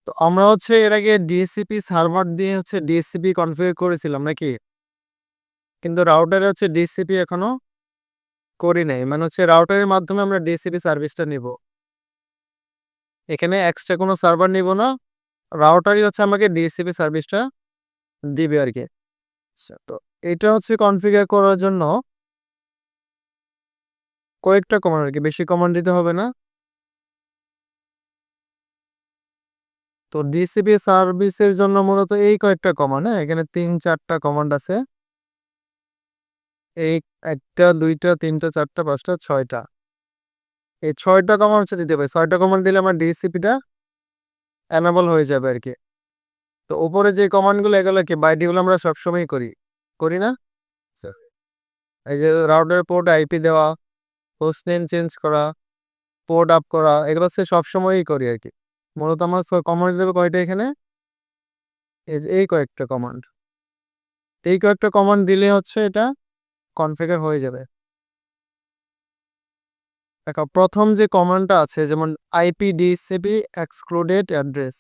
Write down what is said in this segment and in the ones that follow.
তো আমরা হচ্ছে এর আগে ডিএসসিপি সার্ভার দিয়ে হচ্ছে ডিএসসিপি কনফিগার করেছিলাম নাকি? কিন্তু রাউটারে হচ্ছে ডিএসসিপি এখনো করি নাই। মানে হচ্ছে রাউটারের মাধ্যমে আমরা ডিএসসিপি সার্ভিসটা নিবো। এখানে এক্সট্রা কোনো সার্ভার নিবো না। রাউটারই হচ্ছে আমাকে ডিএসসিপি সার্ভিসটা দিবে আরকি। আচ্ছা, তো এটা হচ্ছে কনফিগার করার জন্য কয়েকটা কমান্ড আরকি, বেশি কমান্ড দিতে হবে না। তো ডিসিপি সার্ভিসের জন্য মূলত এই কয়েকটা কমান্ড, হ্যাঁ? এখানে ৩-৪ টা কমান্ড আছে। এই ১ টা, ২ টা, ৩ টা, ৪ টা, ৫ টা, ৬ টা। এই ৬ টা কমান্ড হচ্ছে দিতে হবে। ৬ টা কমান্ড দিলে আমার ডিসিপিটা এনেবল হয়ে যাবে আরকি। তো উপরে যে কমান্ডগুলো এগুলো কি বাই ডিফল্ট আমরা সবসময়ই করি। করি না? আচ্ছা। এই যে রাউটার পোর্ট আইপি দেওয়া, হোস্ট নেম চেঞ্জ করা, পোর্ট আপ করা এগুলো হচ্ছে সবসময়ই করি আরকি। মূলত আমার কমান্ড দেবে কয়টা এখানে? এই যে এই কয়েকটা কমান্ড। এই কয়েকটা কমান্ড দিলে হচ্ছে এটা কনফিগার হয়ে যাবে। দেখো ১ম যে কমান্ডটা আছে যেমন আইপিডিসিপি এক্সক্লুডেড অ্যাড্রেস।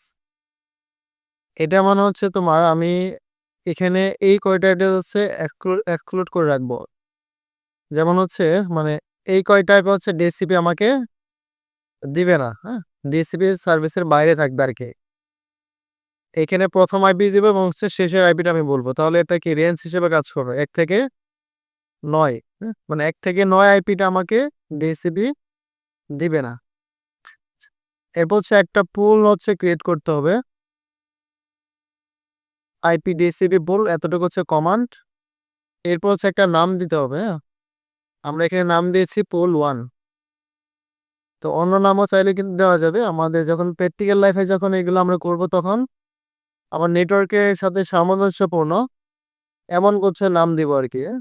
এটা মানে হচ্ছে তোমার আমি এখানে এই কয়টা অ্যাড্রেস হচ্ছে এক্সক্লুড করে রাখবো। যেমন হচ্ছে মানে এই কয়টা হচ্ছে ডিসিপি আমাকে দিবে না, হ্যাঁ? ডিসিপি সার্ভিসের বাইরে থাকবে আরকি। এখানে ১ম আইপি দিবে এবং হচ্ছে শেষের আইপিটা আমি বলব। তাহলে এটা কি রেঞ্জ হিসেবে কাজ করবে। ১ থেকে ৯, হ্যাঁ? মানে ১ থেকে ৯ আইপিটা আমাকে ডিসিপি দিবে না। এরপর হচ্ছে একটা পুল হচ্ছে ক্রিয়েট করতে হবে। আইপিডিসিপি পুল এতটুকু হচ্ছে কমান্ড। এরপর হচ্ছে একটা নাম দিতে হবে, হ্যাঁ? আমরা এখানে নাম দিয়েছি পুল 1। তো অন্য নামও চাইলে কিন্তু দেওয়া যাবে। আমাদের যখন প্র্যাকটিক্যাল লাইফে যখন এগুলো আমরা করব তখন আমার নেটওয়ার্কের সাথে সামঞ্জস্যপূর্ণ এমন কিছু নাম দিব আরকি, হ্যাঁ?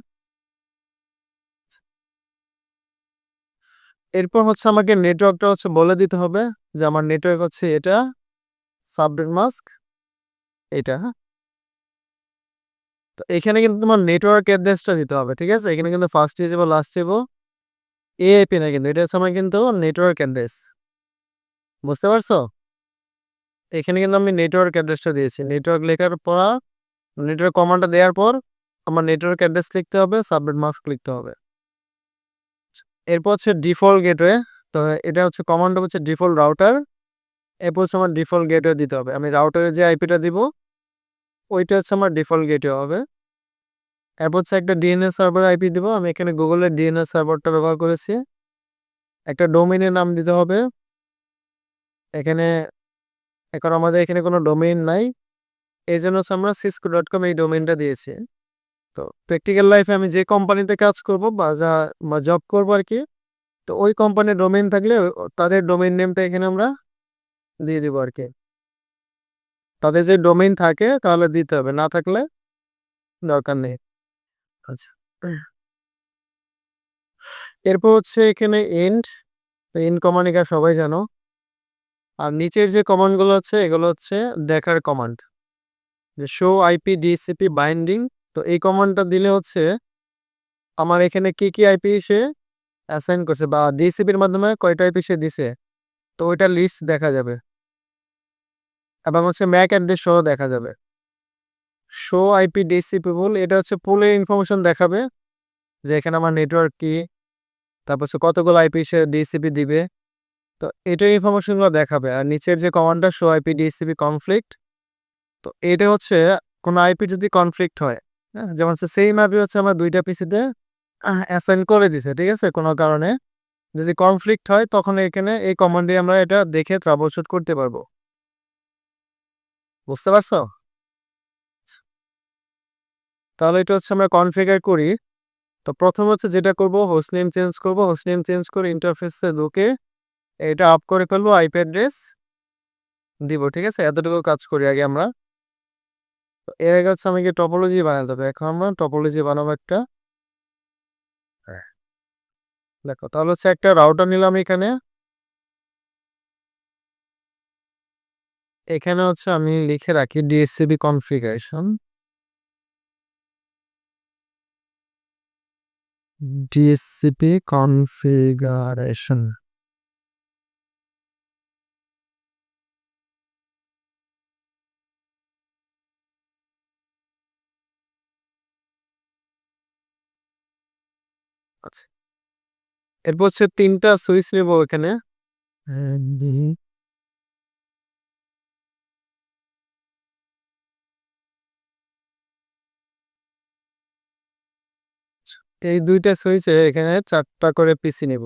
এরপর হচ্ছে আমাকে নেটওয়ার্কটা হচ্ছে বলে দিতে হবে যে আমার নেটওয়ার্ক হচ্ছে এটা, সাবনেট মাস্ক এটা, হ্যাঁ? তো এখানে কিন্তু তোমার নেটওয়ার্ক অ্যাড্রেসটা দিতে হবে। ঠিক আছে? এখানে কিন্তু ফার্স্ট হিসেবে লাস্ট হিসেবে এআইপি না কিন্তু এটা হচ্ছে আমার কিন্তু নেটওয়ার্ক অ্যাড্রেস। বুঝতে পারছো? এখানে কিন্তু আমি নেটওয়ার্ক অ্যাড্রেসটা দিয়েছি। নেটওয়ার্ক লেখার পর নেটওয়ার্ক কমান্ডটা দেওয়ার পর আমার নেটওয়ার্ক অ্যাড্রেস লিখতে হবে, সাবনেট মাস্ক লিখতে হবে। এরপর হচ্ছে ডিফল্ট গেটওয়ে। তো এটা হচ্ছে কমান্ডটা হচ্ছে ডিফল্ট রাউটার। এরপর হচ্ছে আমার ডিফল্ট গেটওয়ে দিতে হবে। আমি রাউটারে যে আইপিটা দিব ওইটা হচ্ছে আমার ডিফল্ট গেটওয়ে হবে। এরপর হচ্ছে একটা ডিএনএস সার্ভার আইপি দিব। আমি এখানে গুগলের ডিএনএস সার্ভারটা ব্যবহার করেছি। একটা ডোমেইনের নাম দিতে হবে। এখানে এখন আমাদের এখানে কোনো ডোমেইন নাই। এজন্য হচ্ছে আমরা cisco.com এই ডোমেইনটা দিয়েছি। তো প্র্যাকটিক্যাল লাইফে আমি যে কোম্পানিতে কাজ করব বা জব করব আরকি। তো ওই কোম্পানির ডোমেইন থাকলে তাদের ডোমেইন নেমটা এখানে আমরা দিয়ে দিব আরকি। তাদের যে ডোমেইন থাকে তাহলে দিতে হবে। না থাকলে দরকার নেই। আচ্ছা। এরপর হচ্ছে এখানে এন্ড। তো এন্ড কমান্ড সবাই জানো। আর নিচের যে কমান্ড গুলো আছে এগুলো হচ্ছে দেখার কমান্ড। যে শো আইপি ডিসিপি বাইন্ডিং। তো এই কমান্ডটা দিলে হচ্ছে আমার এখানে কি আইপি সে অ্যাসাইন করছে বা ডিসিপির মাধ্যমে কয়টা আইপি সে দিছে। তো ওইটার লিস্ট দেখা যাবে। এবং হচ্ছে ম্যাক অ্যাড্রেস সহ দেখা যাবে। শো আইপি ডিসিপি পুল এটা হচ্ছে পুলের ইনফরমেশন দেখাবে যে এখানে আমার নেটওয়ার্ক কি, তারপর হচ্ছে কতগুলো আইপি সে ডিসিপি দিবে। তো এটার ইনফরমেশনগুলো দেখাবে। আর নিচের যে কমান্ডটা শো আইপি ডিসিপি কনফ্লিক্ট। তো এটা হচ্ছে কোনো আইপি যদি কনফ্লিক্ট হয়, হ্যাঁ? যেমন হচ্ছে সেইম আইপি হচ্ছে আমার ২ টা পিসিতে অ্যাসাইন করে দিছে। ঠিক আছে? কোনো কারণে যদি কনফ্লিক্ট হয় তখন এখানে এই কমান্ড দিয়ে আমরা এটা দেখে ট্রাবল-শুট করতে পারবো। বুঝতে পারছো? তাহলে এটা হচ্ছে আমরা কনফিগার করি। তো ১ম হচ্ছে যেটা করব হোস্ট নেম চেঞ্জ করব। হোস্ট নেম চেঞ্জ করে ইন্টারফেসে ঢুকে এটা অফ করে ফেলবো, আইপি অ্যাড্রেস দিব। ঠিক আছে? এতটুকু কাজ করি আগে আমরা। তো এর আগে হচ্ছে আমাকে টপোলজি বানাতে হবে। এখন আমরা টপোলজি বানাবো একটা। হ্যাঁ। দেখো তাহলে হচ্ছে একটা রাউটার নিলাম এখানে। এখানে হচ্ছে আমি লিখে রাখি ডিএসসিপি কনফিগারেশন। DSCP configuration. আচ্ছা, এরপর হচ্ছে 3টা সুইচ নেব এখানে। এই 2টা সুইচে এখানে 4টা করে পিসি নেব।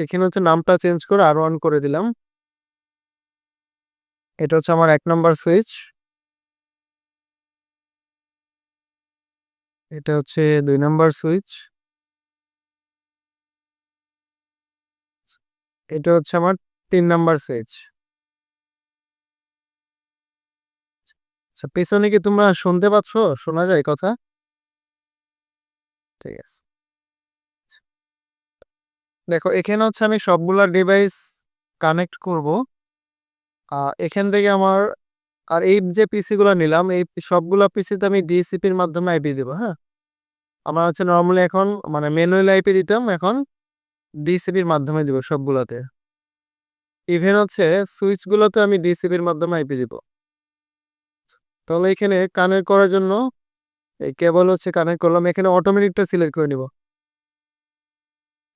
এখানে হচ্ছে নামটা চেঞ্জ করে R1 করে দিলাম। এটা হচ্ছে আমার 1 নাম্বার সুইচ। এটা হচ্ছে 2 নাম্বার সুইচ। এটা হচ্ছে আমার 3 নাম্বার সুইচ। আচ্ছা, পেছনে কি তোমরা শুনতে পাচ্ছ? শোনা যায় কথা? ঠিক আছে। দেখো এখানে হচ্ছে আমি সবগুলা ডিভাইস কানেক্ট করব। এখান থেকে আমার আর এই যে পিসি গুলা নিলাম এই সবগুলা পিসিতে আমি ডিসিপির মাধ্যমে আইপি দিব। হ্যাঁ, আমার হচ্ছে নর্মালি এখন মানে ম্যানুয়াল আইপি দিতাম, এখন ডিসিপির মাধ্যমে দিব সবগুলাতে। ইভেন হচ্ছে সুইচ গুলোতে আমি ডিসিপির মাধ্যমে আইপি দিব। তাহলে এখানে কানেক্ট করার জন্য এই কেবল হচ্ছে কানেক্ট করলাম, এখানে অটোমেটিকটা সিলেক্ট করে নিব।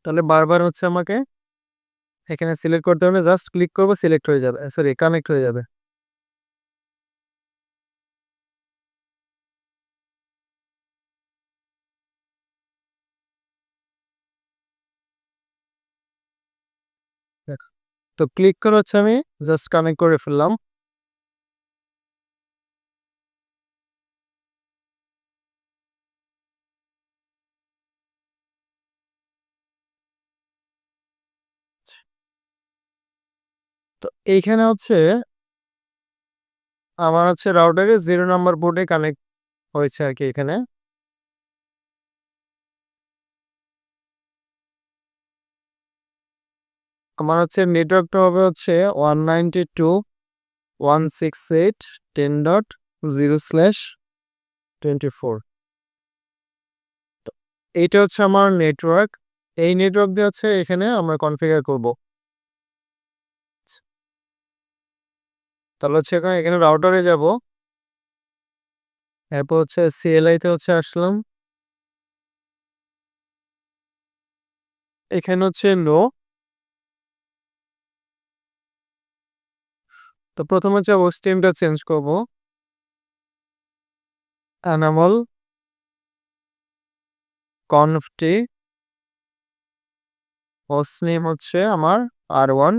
তাহলে বারবার হচ্ছে আমাকে এখানে সিলেক্ট করতে হবে, জাস্ট ক্লিক করব, সিলেক্ট হয়ে যাবে, সরি কানেক্ট হয়ে যাবে। দেখো, তো ক্লিক করে হচ্ছে আমি জাস্ট কানেক্ট করে ফেললাম। তো এইখানে হচ্ছে আমার হচ্ছে রাউটারে 0 নাম্বার পোর্টে কানেক্ট হয়েছে আর কি। এখানে আমার হচ্ছে নেটওয়ার্কটা হবে হচ্ছে 192.168.10.0/24। এইটা হচ্ছে আমার নেটওয়ার্ক। এই নেটওয়ার্ক দিয়ে হচ্ছে এখানে আমরা কনফিগার করব। তাহলে হচ্ছে এখানে রাউটারে যাব, এরপর হচ্ছে সিএলআই তে হচ্ছে আসলাম। এখানে হচ্ছে নো। তো প্রথম হচ্ছে ওস্টিমটা চেঞ্জ করব, এনামল কনফটি। হোস্ট নেম হচ্ছে আমার R1।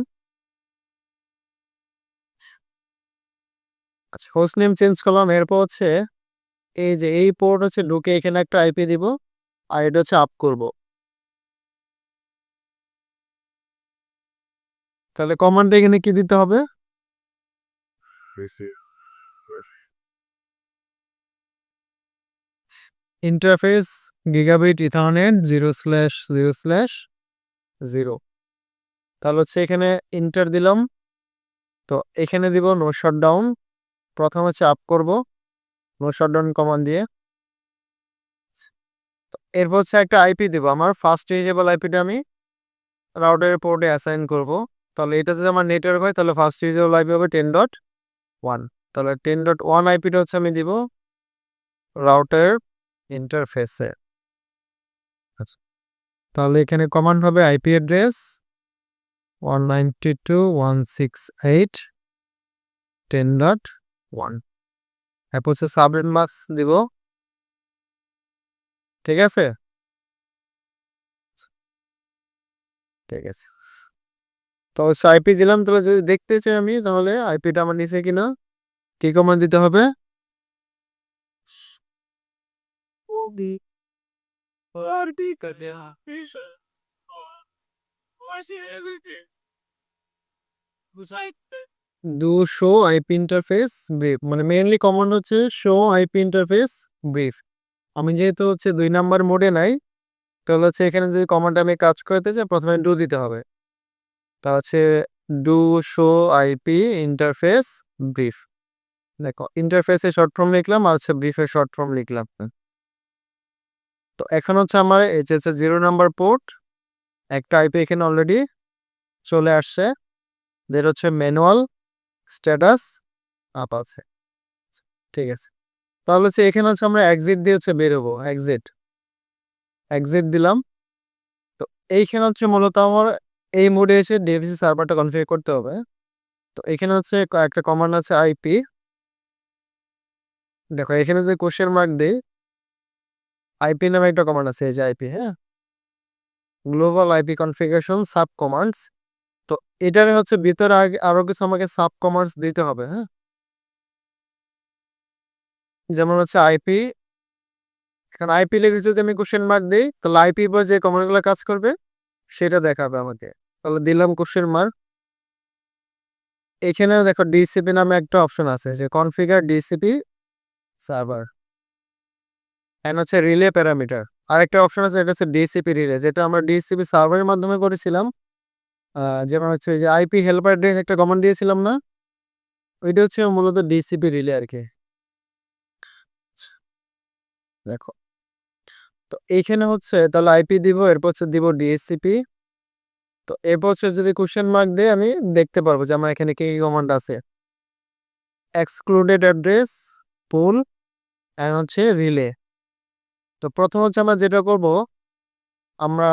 আচ্ছা, হোস্ট নেম চেঞ্জ করলাম। এরপর হচ্ছে এই যে এই পোর্ট হচ্ছে ঢুকে এখানে একটা আইপি দিব, আর এটা হচ্ছে আপ করব। তাহলে কমান্ড এখানে কি দিতে হবে? Interface gigabit ethernet 0/0/0। তাহলে হচ্ছে এখানে ইন্টার দিলাম। তো এখানে দিব নো শাটডাউন। প্রথম হচ্ছে আপ করব নো শাটডাউন কমান্ড দিয়ে। এরপর হচ্ছে একটা আইপি দিব, আমার ফার্স্ট রিজনেবল আইপিটা আমি রাউটারের পোর্টে অ্যাসাইন করব। তাহলে এটা যদি আমার নেটওয়ার্ক হয় তাহলে ফার্স্ট রিজনেবল আইপি হবে 10.1। তাহলে 10.1 আইপিটা হচ্ছে আমি দিব রাউটার ইন্টারফেসে। আচ্ছা, তাহলে এখানে কমান্ড হবে আইপি অ্যাড্রেস 192.168.10.1। এরপর হচ্ছে সাবনেট মাস্ক দিব। ঠিক আছে, ঠিক আছে। তো আইপি দিলাম। তাহলে যদি দেখতে চাই আমি তাহলে আইপিটা আমার নিচে কিনা কি কমান্ড দিতে হবে? Do show IP interface brief, মানে মেইনলি কমান্ড হচ্ছে শো আইপি ইন্টারফেস ব্রিফ। আমি যেহেতু হচ্ছে 2 নাম্বার মোডে নাই, তো তাহলে হচ্ছে এখানে যদি কমান্ডে আমি কাজ করতে চাই প্রথমে ডু দিতে হবে। তা হচ্ছে do show IP interface brief. দেখো ইন্টারফেসের শর্ট ফর্ম লিখলাম আর হচ্ছে ব্রিফের শর্ট ফর্ম লিখলাম। তো এখন হচ্ছে আমার এই যে 0 নাম্বার পোর্ট একটা আইপি এখানে অলরেডি চলে আসছে, যেটা হচ্ছে ম্যানুয়াল স্ট্যাটাস আপ আছে। ঠিক আছে, তাহলে হচ্ছে এখানে হচ্ছে আমরা এক্সিট দিয়ে হচ্ছে বেরোবো। এক্সিট দিলাম। তো এইখানে হচ্ছে মূলত আমার এই মোডে এসে ডিএফসি সার্ভারটা কনফিগার করতে হবে। তো এখানে হচ্ছে একটা কমান্ড আছে আইপি। দেখো এখানে যে কোশ্চেন মার্ক দিই, আইপি নামে একটা কমান্ড আছে, এই যে আইপি, হ্যাঁ, global IP configuration sub commands. তো এটার হচ্ছে ভিতরে আরো কিছু আমাকে সাব কমান্ডস দিতে হবে, হ্যাঁ, যেমন হচ্ছে আইপি। এখন আইপি লিখে যদি আমি কোশ্চেন মার্ক দিই তাহলে আইপি পর যে কমান্ডগুলো কাজ করবে সেটা দেখাবে আমাকে। তাহলে দিলাম কোশ্চেন মার্ক। এখানে দেখো ডিসিপি নামে একটা অপশন আছে, যে কনফিগার ডিসিপি সার্ভার, এন্ড হচ্ছে রিলে প্যারামিটার। আরেকটা অপশন আছে, এটা হচ্ছে ডিসিপি রিলে, যেটা আমরা ডিসিপি সার্ভারের মাধ্যমে করেছিলাম। যেমন হচ্ছে যে আইপি হেল্পার ডে একটা কমান্ড দিয়েছিলাম না, ওইটা হচ্ছে মূলত ডিসিপি রিলে আর কি। দেখো তো এইখানে হচ্ছে তাহলে আইপি দিব, এরপর হচ্ছে দিব ডিএসসিপি। তো এরপর হচ্ছে যদি কোশ্চেন মার্ক দিয়ে আমি দেখতে পারবো যে আমার এখানে কি কমান্ড আছে, এক্সক্লুডেড অ্যাড্রেস, পুল, এন্ড হচ্ছে রিলে। তো প্রথম হচ্ছে আমরা যেটা করব, আমরা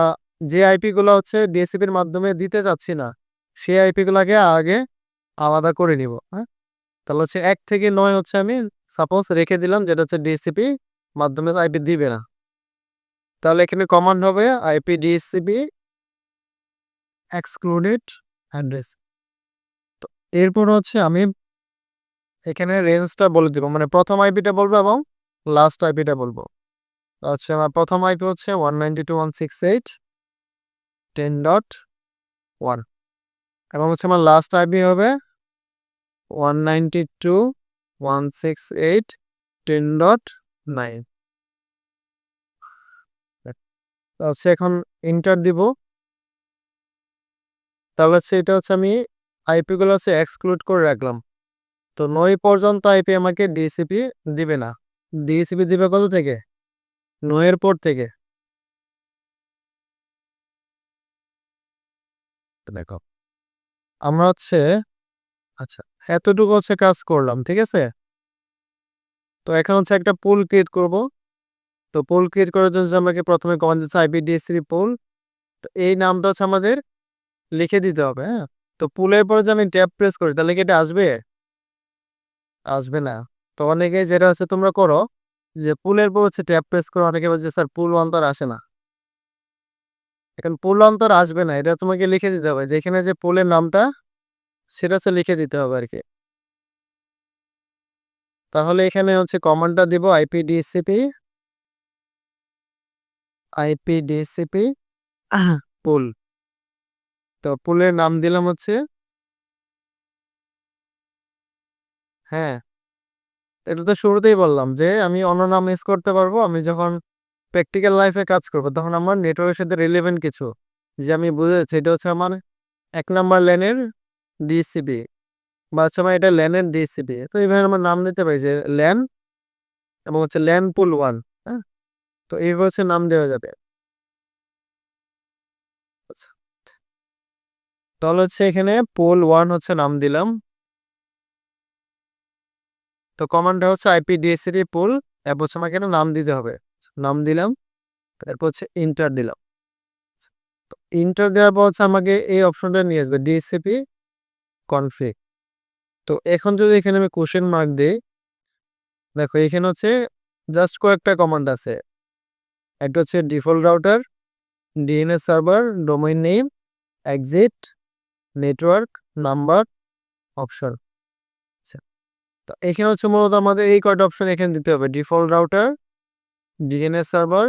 যে আইপি গুলো হচ্ছে ডিএসসিপির মাধ্যমে দিতে যাচ্ছি না সেই আইপি গুলাকে আগে আলাদা করে নিব, হ্যাঁ। তাহলে হচ্ছে 1 থেকে 9 হচ্ছে আমি সাপোজ রেখে দিলাম, যেটা হচ্ছে ডিএসসিপি মাধ্যমে আইপি দিবে না। তাহলে এখানে কমান্ড হবে আইপি ডিএসসিপি এক্সক্লুডেড অ্যাড্রেস। তো এরপর হচ্ছে আমি এখানে রেঞ্জটা বলে দিব, মানে প্রথম আইপিটা বলবো এবং লাস্ট আইপিটা বলবো। আচ্ছা, আমার প্রথম আইপি হচ্ছে 192.168.10.1 এবং হচ্ছে আমার লাস্ট আইপি হবে 192.168.10.9। আচ্ছা, এখন এন্টার দিব। তাহলে হচ্ছে এটা হচ্ছে আমি আইপি গুলো হচ্ছে এক্সক্লুড করে রাখলাম। তো 9 পর্যন্ত আইপি আমাকে ডিসিপি দিবে না। ডিসিপি দিবে কত থেকে? 9 এর পর থেকে। দেখো আমরা হচ্ছে, আচ্ছা, এতটুকু হচ্ছে কাজ করলাম, ঠিক আছে। তো এখন হচ্ছে একটা পুল ক্রিয়েট করব। তো পুল ক্রিয়েট করার জন্য আমাকে প্রথমে কমান্ড দিচ্ছে আইপি ডিএসসিপি পুল। তো এই নামটা হচ্ছে আমাদের লিখে দিতে হবে, হ্যাঁ। তো পুলের পরে যে আমি ট্যাব প্রেস করি তাহলে কি এটা আসবে? আসবে না। তো অনেকে যেটা হচ্ছে তোমরা করো যে পুলের পর হচ্ছে ট্যাব প্রেস করো, অনেকে বলছে স্যার পুল অন্তর আসে না। এখন পুল অন্তর আসবে না, এটা তোমাকে লিখে দিতে হবে, যেখানে যে পুলের নামটা সেটা হচ্ছে লিখে দিতে হবে আর কি। তাহলে এখানে হচ্ছে কমান্ডটা দিব আইপি ডিএসসিপি পুল। তো পুলের নাম দিলাম হচ্ছে, হ্যাঁ, এটা তো শুরুতেই বললাম যে আমি অন্য নাম ইউজ করতে পারবো আমি যখন প্র্যাকটিক্যাল লাইফে কাজ করবো, তখন আমার নেটওয়ার্কের সাথে রিলেভেন্ট কিছু যে আমি বুঝেছি এটা হচ্ছে আমার 1 নাম্বার ল্যানের ডিসিপি, বা হচ্ছে আমার এটা ল্যানের ডিসিপি। তো এইভাবে আমার নাম দিতে পারি যে ল্যান এবং হচ্ছে ল্যান পুল 1, হ্যাঁ। তো এইভাবে হচ্ছে নাম দেওয়া যাবে। আচ্ছা, তাহলে হচ্ছে এখানে পুল 1 হচ্ছে নাম দিলাম। তো কমান্ডটা হচ্ছে আইপি ডিএসসিপি পুল, এরপর হচ্ছে আমাকে এখানে নাম দিতে হবে, নাম দিলাম, তারপর হচ্ছে ইন্টার দিলাম। তো ইন্টার দেওয়ার পর হচ্ছে আমাকে এই অপশনটা নিয়ে আসবে ডিএসসিপি কনফিগ। তো এখন যদি এখানে আমি কোশ্চেন মার্ক দিই, দেখো এখানে হচ্ছে জাস্ট কয়েকটা কমান্ড আছে। একটা হচ্ছে default router, DNS server, domain name, exit, network, number, option. আচ্ছা, তো এখানে হচ্ছে মূলত আমাদের এই কয়টা অপশন এখানে দিতে হবে, default router, DNS server,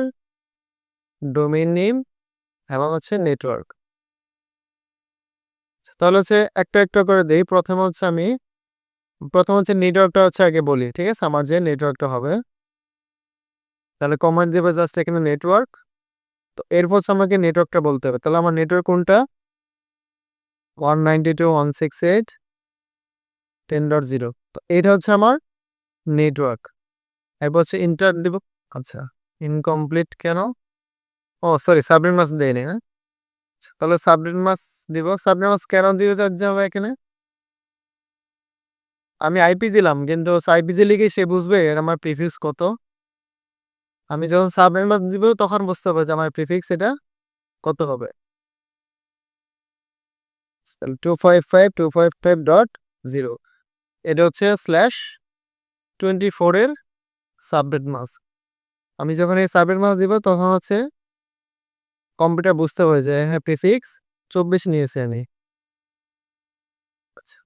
domain name এবং হচ্ছে নেটওয়ার্ক। তাহলে হচ্ছে একটা একটা করে দেই। প্রথম হচ্ছে নেটওয়ার্কটা হচ্ছে আগে বলি, ঠিক আছে, আমার যে নেটওয়ার্কটা হবে। তাহলে কমান্ড দেবে জাস্ট এখানে নেটওয়ার্ক। তো এরপর আমাকে নেটওয়ার্কটা বলতে হবে। তাহলে আমার নেটওয়ার্ক কোনটা? 192.168.10.0। তো এটা হচ্ছে আমার নেটওয়ার্ক। এরপর হচ্ছে ইন্টার দিব। আচ্ছা, ইনকমপ্লিট কেন? ও সরি, সাবনেট মাস্ক দেয়নি, হ্যাঁ? তাহলে সাবনেট মাস্ক দিব। সাবনেট মাস্ক কেন দিতে হবে এখানে? আমি আইপি দিলাম, কিন্তু আইপি দিলে কি সে বুঝবে এর আমার প্রিফিক্স কত? আমি যখন সাবনেট মাস্ক দিব তখন বুঝতে হবে যে আমার প্রিফিক্স এটা কত হবে। 255.255.0 এটা হচ্ছে /24 এর সাবনেট মাস্ক। আমি যখন এই সাবনেট মাস্ক দিব তখন হচ্ছে কম্পিউটার বুঝতে পারে যে এখানে প্রিফিক্স 24 নিয়েছি আমি। আচ্ছা,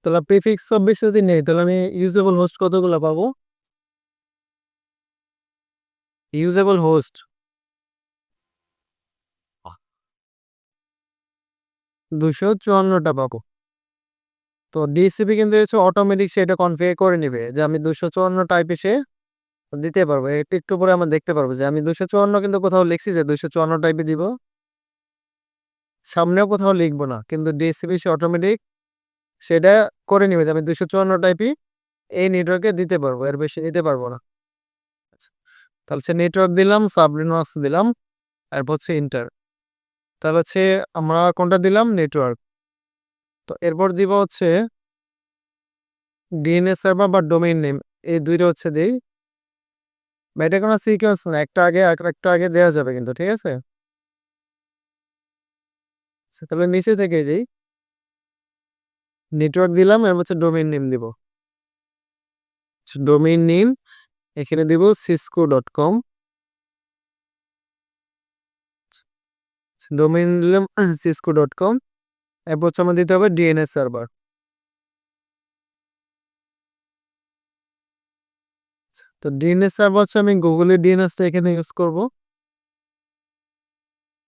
তাহলে প্রিফিক্স 24 যদি নেই তাহলে আমি ইউজেবল হোস্ট কতগুলো পাবো? ইউজেবল হোস্ট 254টা পাবো। তো ডিসিপি কিন্তু হচ্ছে অটোমেটিক সেটা কনফিগার করে নিবে যে আমি 254 টাইপ এসে দিতে পারবো। একটু একটু পরে আমরা দেখতে পারবো যে আমি 254 কিন্তু কোথাও লিখছি যে 254 টাইপে দিব, সামনেও কোথাও লিখবো না, কিন্তু ডিসিপি সে অটোমেটিক সেটা করে নিবে যে আমি 254 টাইপই এই নেটওয়ার্কে দিতে পারবো, এর বেশি দিতে পারবো না। আচ্ছা, তাহলে সে নেটওয়ার্ক দিলাম, সাবনেট মাস্ক দিলাম, এরপর হচ্ছে ইন্টার। তাহলে হচ্ছে আমরা কোনটা দিলাম? নেটওয়ার্ক। তো এরপর দিব হচ্ছে ডিএনএস সার্ভার বা ডোমেইন নেম, এই দুইটা হচ্ছে দেই। বা এটা কোনো সিকোয়েন্স না, একটা আগে একটা আগে দেওয়া যাবে কিন্তু, ঠিক আছে? আচ্ছা, তাহলে নিচে থেকে দিই, নেটওয়ার্ক দিলাম, এর হচ্ছে ডোমেইন নেম দিব। ডোমেইন নেম এখানে দিব cisco.com। ডোমেইন দিলাম cisco.com। এরপর হচ্ছে আমার দিতে হবে ডিএনএস সার্ভার। তো ডিএনএস সার্ভার হচ্ছে আমি গুগলের ডিএনএসটা এখানে ইউজ করব,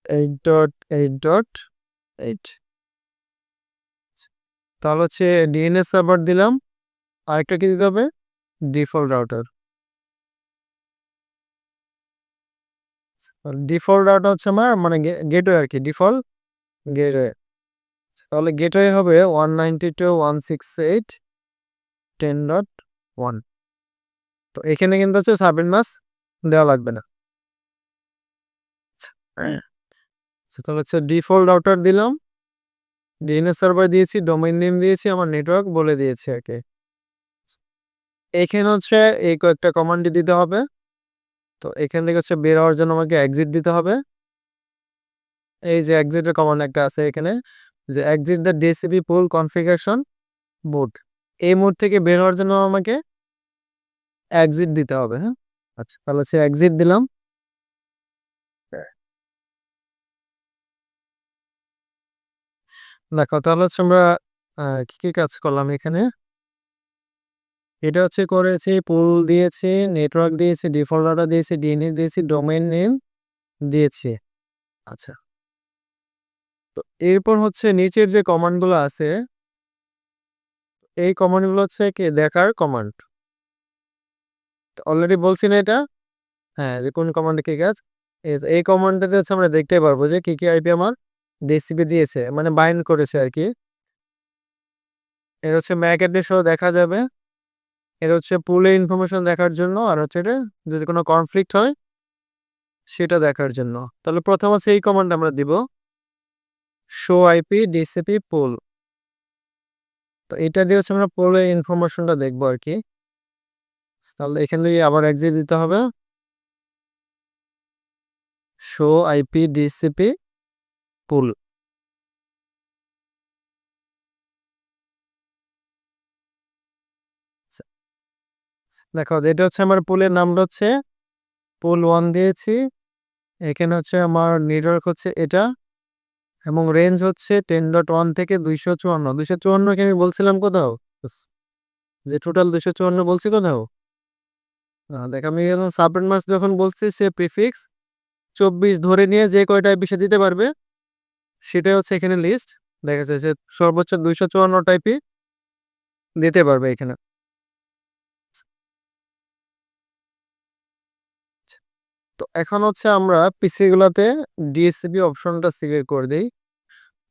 8.8.8। তাহলে হচ্ছে ডিএনএস সার্ভার দিলাম, আরেকটা কি দিতে হবে? Default router. ডিফল্ট রাউটার হচ্ছে আমার মানে গেটওয়ে আর কি, ডিফল্ট গেটওয়ে। তাহলে গেটওয়ে হবে 192.168.10.1। তো এখানে কিন্তু হচ্ছে সাবনেট মাস্ক দেওয়া লাগবে না। তাহলে হচ্ছে ডিফল্ট রাউটার দিলাম, ডিএনএস সার্ভার দিয়েছি, ডোমেইন নেম দিয়েছি, আমার নেটওয়ার্ক বলে দিয়েছি ওকে। এখানে হচ্ছে এই কয়েকটা কমান্ড দিতে হবে। তো এখান থেকে হচ্ছে বের হওয়ার জন্য আমাকে এক্সিট দিতে হবে। এই যে এক্সিটের কমান্ড একটা আছে এখানে, যে exit the DCP pool configuration mode, এই মোড থেকে বের হওয়ার জন্য আমাকে এক্সিট দিতে হবে, হ্যাঁ? আচ্ছা, তাহলে হচ্ছে এক্সিট দিলাম। দেখো তাহলে হচ্ছে আমরা কি কি কাজ করলাম এখানে। এটা হচ্ছে করেছি, পুল দিয়েছি, নেটওয়ার্ক দিয়েছি, ডিফল্ট রাউটার দিয়েছি, ডিএনএস দিয়েছি, ডোমেইন নেম দিয়েছি। আচ্ছা, তো এরপর হচ্ছে নিচের যে কমান্ডগুলো আছে, এই কমান্ডগুলো হচ্ছে কি দেখার কমান্ড। অলরেডি বলছি না এটা? হ্যাঁ, যে কোন কমান্ডে কি কাজ। এই কমান্ডটাতে হচ্ছে আমরা দেখতে পারবো যে কি আইপি আমার ডিসিপি দিয়েছে, মানে বাইন্ড করেছে আর কি। এর হচ্ছে ম্যাক অ্যাড্রেসও দেখা যাবে। এর হচ্ছে পুলে ইনফরমেশন দেখার জন্য, আর হচ্ছে এটা যদি কোনো কনফ্লিক্ট হয় সেটা দেখার জন্য। তাহলে প্রথম হচ্ছে এই কমান্ড আমরা দিব, শো আইপি ডিসিপি পুল। তো এটা দিয়ে হচ্ছে আমরা পুলে ইনফরমেশনটা দেখবো আর কি। তাহলে এখান থেকে আবার এক্সিট দিতে হবে, শো আইপি ডিসিপি পুল। দেখো এটা হচ্ছে আমার পুলের নামটা হচ্ছে পুল 1 দিয়েছি। এখানে হচ্ছে আমার নেটওয়ার্ক হচ্ছে এটা, এবং রেঞ্জ হচ্ছে 10.1 থেকে 254। 254 কে আমি বলছিলাম কোথাও, যে টোটাল 254 বলছি কোথাও? দেখ আমি সাবনেট মাস্ক যখন বলছি সে প্রিফিক্স 24 ধরে নিয়ে যে কয়টা বিষয় দিতে পারবে সেটাই হচ্ছে এখানে লিস্ট দেখা যাচ্ছে, সর্বোচ্চ 254 টাইপই দিতে পারবে এখানে। তো তো এখন হচ্ছে আমরা পিসি গুলাতে ডিএসসিপি অপশনটা সিলেক্ট করে দিই।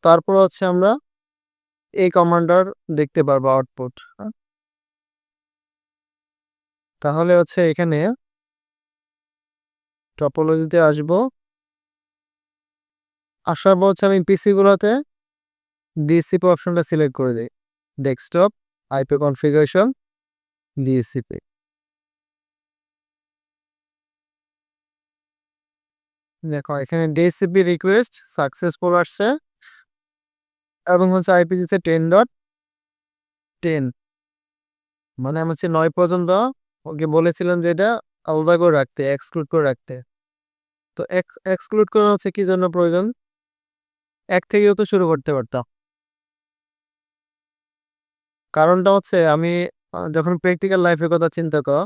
তারপর হচ্ছে আমরা এই কমান্ডার দেখতে পারবো আউটপুট। তাহলে হচ্ছে এখানে টপোলজিতে আসবো, আসার পর হচ্ছে আমি পিসি গুলোতে ডিএসসিপি অপশনটা সিলেক্ট করে দিই। Desktop, IP configuration, DSCP. দেখো এখানে ডিএসসিপি রিকোয়েস্ট সাকসেসফুল আসছে এবং হচ্ছে আইপি দিচ্ছে 10.10, মানে আমি হচ্ছে 9 পর্যন্ত ওকে বলেছিলাম যে এটা আলাদা করে রাখতে, এক্সক্লুড করে রাখতে। তো এক্সক্লুড করা হচ্ছে কি জন্য প্রয়োজন, এক থেকেও তো শুরু করতে পারতাম। কারণটা হচ্ছে আমি যখন প্র্যাকটিক্যাল লাইফের কথা চিন্তা কর,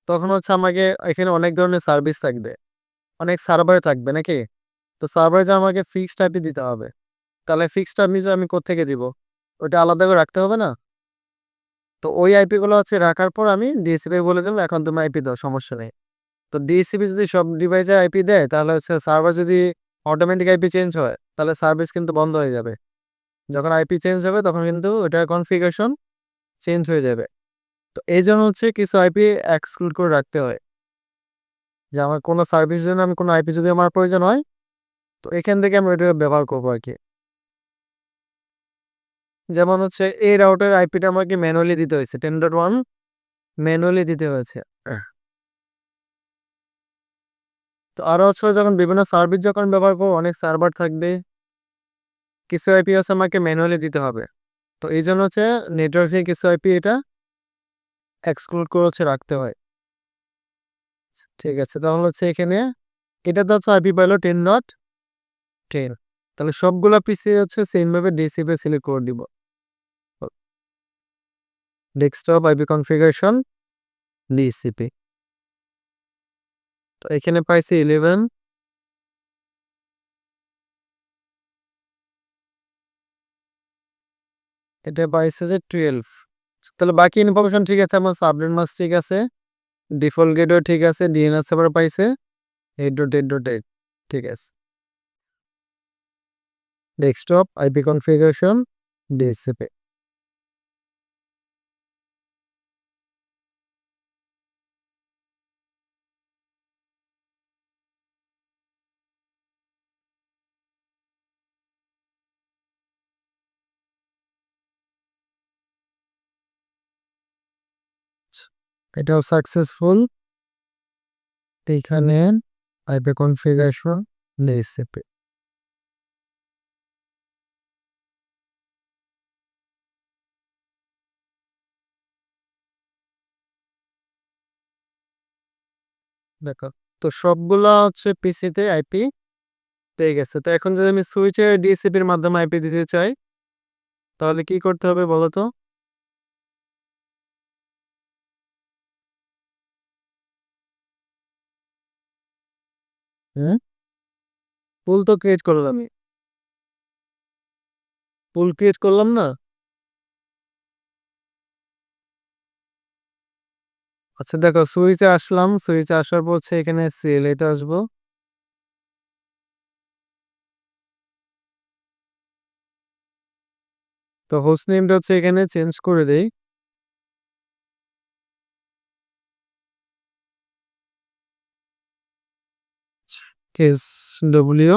তখন হচ্ছে আমাকে এখানে অনেক ধরনের সার্ভিস থাকবে, অনেক সার্ভারে থাকবে নাকি। তো সার্ভারে যে আমাকে ফিক্সড আইপি দিতে হবে, তাহলে ফিক্সড আইপি যে আমি কোত্থেকে দিব, ওটা আলাদা করে রাখতে হবে না। তো ওই আইপি গুলো হচ্ছে রাখার পর আমি ডিএসসিপি বলে দিলাম এখন তুমি আইপি দাও, সমস্যা নেই। তো ডিএসসিপি যদি সব ডিভাইসে আইপি দেয়, তাহলে হচ্ছে সার্ভার যদি অটোমেটিক আইপি চেঞ্জ হয়, তাহলে সার্ভিস কিন্তু বন্ধ হয়ে যাবে। যখন আইপি চেঞ্জ হবে তখন কিন্তু ওটার কনফিগারেশন চেঞ্জ হয়ে যাবে। তো এই জন্য হচ্ছে কিছু আইপি এক্সক্লুড করে রাখতে হয়, যে আমার কোনো সার্ভিস জন্য আমি কোনো আইপি যদি আমার প্রয়োজন হয়, তো এখান থেকে আমি ওইটা ব্যবহার করবো আর কি। যেমন হচ্ছে এই রাউটার আইপিটা আমাকে ম্যানুয়ালি দিতে হয়েছে, 10.1 ম্যানুয়ালি দিতে হয়েছে। তো আরো হচ্ছে যখন বিভিন্ন সার্ভিস যখন ব্যবহার করবো, অনেক সার্ভার থাকবে, কিছু আইপি হচ্ছে আমাকে ম্যানুয়ালি দিতে হবে। তো এই জন্য হচ্ছে নেটওয়ার্কে কিছু আইপি এটা এক্সক্লুড করে হচ্ছে রাখতে হয়। ঠিক আছে, তাহলে হচ্ছে এখানে এটা তো হচ্ছে আইপি পাইলো 10.10, তাহলে সবগুলা পিসি হচ্ছে সেম ভাবে ডিসিপি সিলেক্ট করে দিব। Desktop, IP configuration, DCP. তো এখানে পাইছি 11, এটা পাইছে যে 12। তাহলে বাকি ইনফরমেশন ঠিক আছে, আমার সাবনেট মাস্ক ঠিক আছে, ডিফল্ট গেটও ঠিক আছে, ডিএনএস সার্ভার পাইছে 8.8.8, ঠিক আছে। Desktop, IP configuration, DCP. এটাও সাকসেসফুল। এখানে আইপি কনফিগারেশন, ডিসিপি। দেখো, তো সবগুলা হচ্ছে পিসিতে আইপি পেয়ে গেছে। তো এখন যদি আমি সুইচে ডিসিপির মাধ্যমে আইপি দিতে চাই, তাহলে কি করতে হবে বলো তো? হ্যাঁ, পুল তো ক্রিয়েট করলাম, আমি পুল ক্রিয়েট করলাম না। আচ্ছা দেখো, সুইচে আসলাম, সুইচে আসার পর হচ্ছে এখানে সিএলএতে আসবো। তো হোস্ট নেমটা হচ্ছে এখানে চেঞ্জ করে দেই। কেস ডব্লিউ,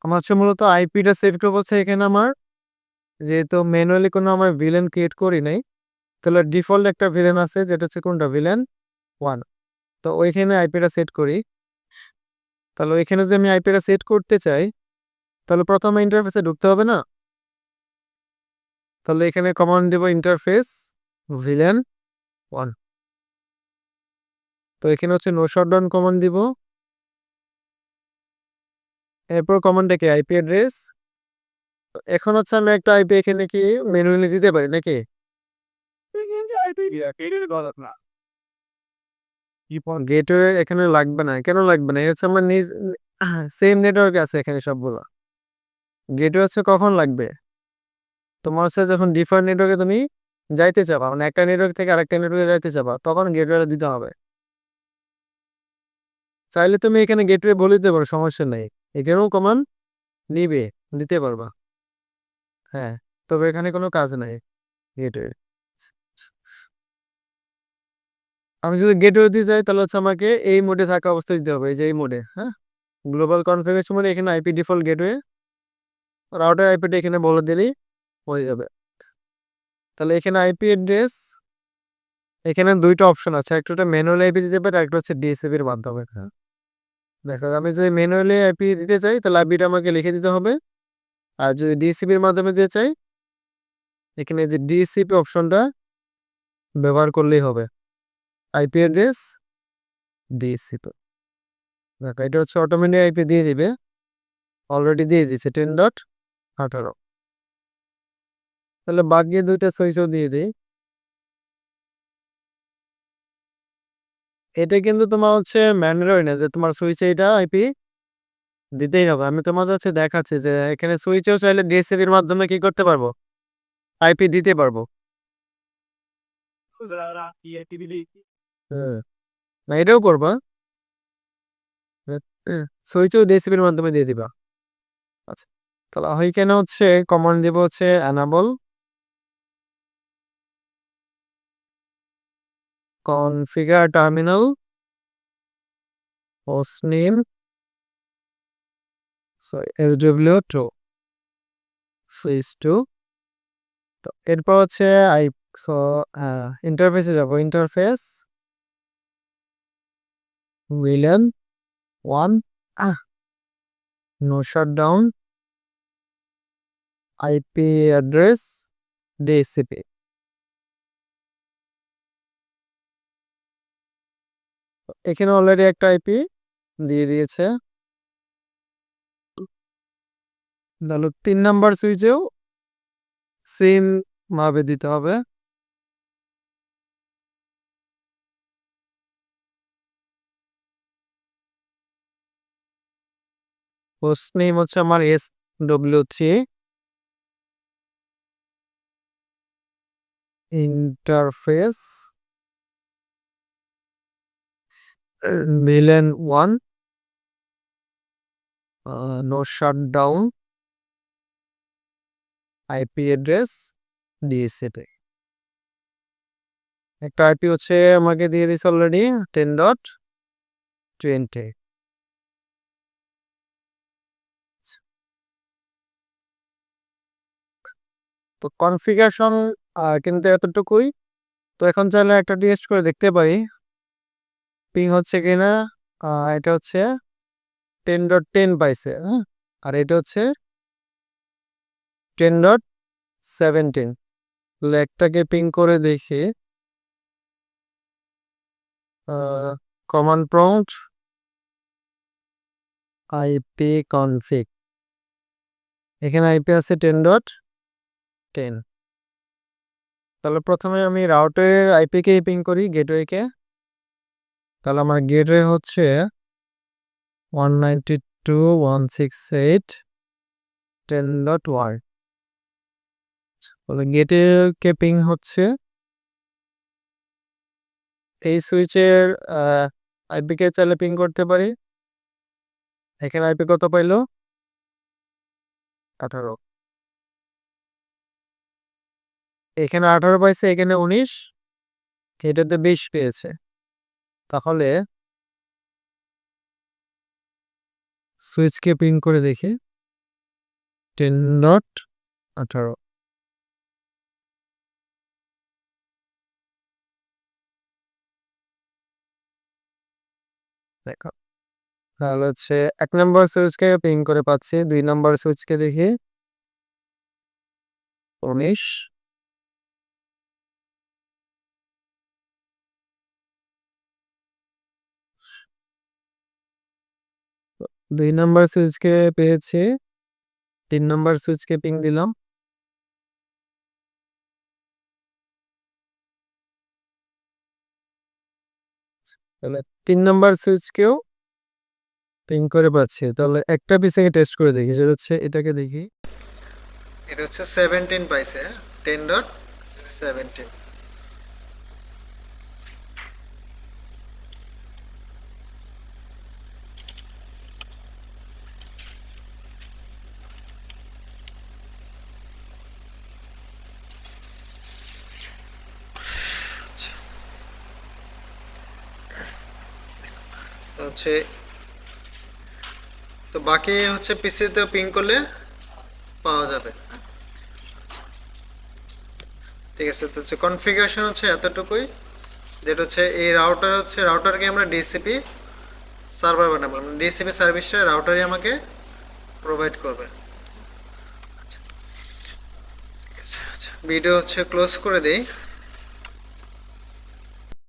আমার হচ্ছে মূলত আইপিটা সেভ করবো হচ্ছে এখানে আমার, যেহেতু ম্যানুয়ালি কোনো আমার ভিলেন ক্রিয়েট করি নাই, তাহলে ডিফল্ট একটা ভিলেন আছে যেটা হচ্ছে কোনটা, ভিলেন 1। তো ওইখানে আইপিটা সেট করি। তাহলে ওইখানে যদি আমি আইপিটা সেট করতে চাই, তাহলে প্রথমে ইন্টারফেসে ঢুকতে হবে না। তাহলে এখানে কমান্ড দেব ইন্টারফেস ভিলেন 1। তো এখানে হচ্ছে নো শটডাউন কমান্ড দিব। এরপর কমান্ডটা কি, আইপি অ্যাড্রেস। এখন হচ্ছে আমি একটা আইপি এখানে কি ম্যানুয়ালি দিতে পারি নাকি? গেটওয়ে এখানে লাগবে না, কেন লাগবে না? এই হচ্ছে আমার নিজ সেম নেটওয়ার্ক আছে এখানে সবগুলো। গেটওয়ে হচ্ছে কখন লাগবে, তোমার হচ্ছে যখন ডিফারেন্ট নেটওয়ার্কে তুমি যাইতে চাবা, মানে একটা নেটওয়ার্ক থেকে আরেকটা নেটওয়ার্কে যাইতে চাবা, তখন গেটওয়ে দিতে হবে। চাইলে তুমি এখানে গেটওয়ে বলে দিতে পারো, সমস্যা নেই। এখানেও কমান্ড নিবে, দিতে পারবা। হ্যাঁ, তবে এখানে কোনো কাজ নাই গেটওয়ে। আমি যদি গেটওয়ে দিতে চাই তাহলে হচ্ছে আমাকে এই মোডে থাকা অবস্থায় দিতে হবে, এই যে এই মোডে। হ্যাঁ, গ্লোবাল কনফিগারেশন মানে এখানে আইপি ডিফল্ট গেটওয়ে, রাউটার আইপিটা এখানে বলে দিলেই হয়ে যাবে। তাহলে এখানে আইপি অ্যাড্রেস, এখানে দুইটা অপশন আছে, একটা ম্যানুয়াল আইপি দিতে পারে, একটা হচ্ছে ডিএসসিপির মাধ্যমে। হ্যাঁ, দেখো আমি যদি ম্যানুয়ালি আইপি দিতে চাই তাহলে আইপিটা আমাকে লিখে দিতে হবে, আর যদি ডিএসসিপির মাধ্যমে দিতে চাই এখানে যে ডিএসসিপি অপশনটা ব্যবহার করলেই হবে। আইপি অ্যাড্রেস ডিএসসিপি, দেখো এটা হচ্ছে অটোমেটিক আইপি দিয়ে দিবে, অলরেডি দিয়ে দিচ্ছে 10.18। তাহলে বাকি দুইটা সুইচও দিয়ে দিই। এটা কিন্তু তোমার হচ্ছে ম্যান্ডেটরি না যে তোমার সুইচে এটা আইপি দিতেই হবে। আমি তোমাদের হচ্ছে দেখাচ্ছি যে এখানে সুইচেও চাইলে ডিএসসিপির মাধ্যমে কি করতে পারবো, আইপি দিতে পারবো। হ্যাঁ, না এটাও করবা, সুইচেও ডিএসসিপির মাধ্যমে দিয়ে দিবা। আচ্ছা, তাহলে ওইখানে হচ্ছে কমান্ড দিব হচ্ছে enable configure terminal hostname sorry sw2 switch 2। তো এরপর হচ্ছে আই সো ইন্টারফেসে যাব, interface VLAN 1 no shutdown IP address DHCP। এখানে অলরেডি একটা আইপি দিয়ে দিয়েছে, তাহলে 3 নাম্বার সুইচেও সেম ভাবে দিতে হবে। হোস্ট নেম হচ্ছে আমার SW3, interface VLAN 1 no shutdown IP address DHCP। একটা আইপি হচ্ছে আমাকে দিয়ে দিয়েছে অলরেডি 10.20। তো কনফিগারেশন কিন্তু এতটুকুই। তো এখন চাইলে একটা টেস্ট করে দেখতে পারি পিং হচ্ছে কিনা। এটা হচ্ছে 10.10 পাইছে, হ্যাঁ, আর এটা হচ্ছে 10.17। একটাকে পিং করে দেখি, কমান্ড প্রম্পট আইপি কনফিগ, এখানে আইপি আছে 10.10। তাহলে প্রথমে আমি রাউটারের আইপিকে পিং করি গেটওয়েকে, তাহলে আমার গেটওয়ে হচ্ছে 192.168.10.1। তাহলে গেটওয়ে পিং হচ্ছে এই সুইচের আইপিকে চাইলে পিং করতে পারি। এখানে আইপি কত পাইলো 18, এখানে 18 পাইছে, এখানে 19, এটাতে 20 পেয়েছে। তাহলে সুইচকে পিং করে দেখি 10.18। দেখো তাহলে হচ্ছে 1 নম্বর সুইচকে পিং করে পাচ্ছি, 2 নম্বর সুইচকে দেখি 19, 2 নম্বর সুইচকে পেয়েছি, 3 নম্বর সুইচকে পিং দিলাম, তাহলে 3 নম্বর সুইচকেও পিং করে পাচ্ছি। তাহলে একটা পিসকে টেস্ট করে দেখি, যেটা হচ্ছে এটাকে দেখি, এটা হচ্ছে 17 পাইছে, 10.17। 17। হচ্ছে তো বাকি হচ্ছে পিসিতে পিং করলে পাওয়া যাবে। ঠিক আছে, তো হচ্ছে কনফিগারেশন হচ্ছে এতটুকুই, যেটা হচ্ছে এই রাউটারকে আমরা ডিসিপি সার্ভার বানাবো, ডিসিপি সার্ভিসটা রাউটারই আমাকে প্রোভাইড করবে। আচ্ছা, ঠিক আছে, ভিডিও হচ্ছে ক্লোজ করে দেই।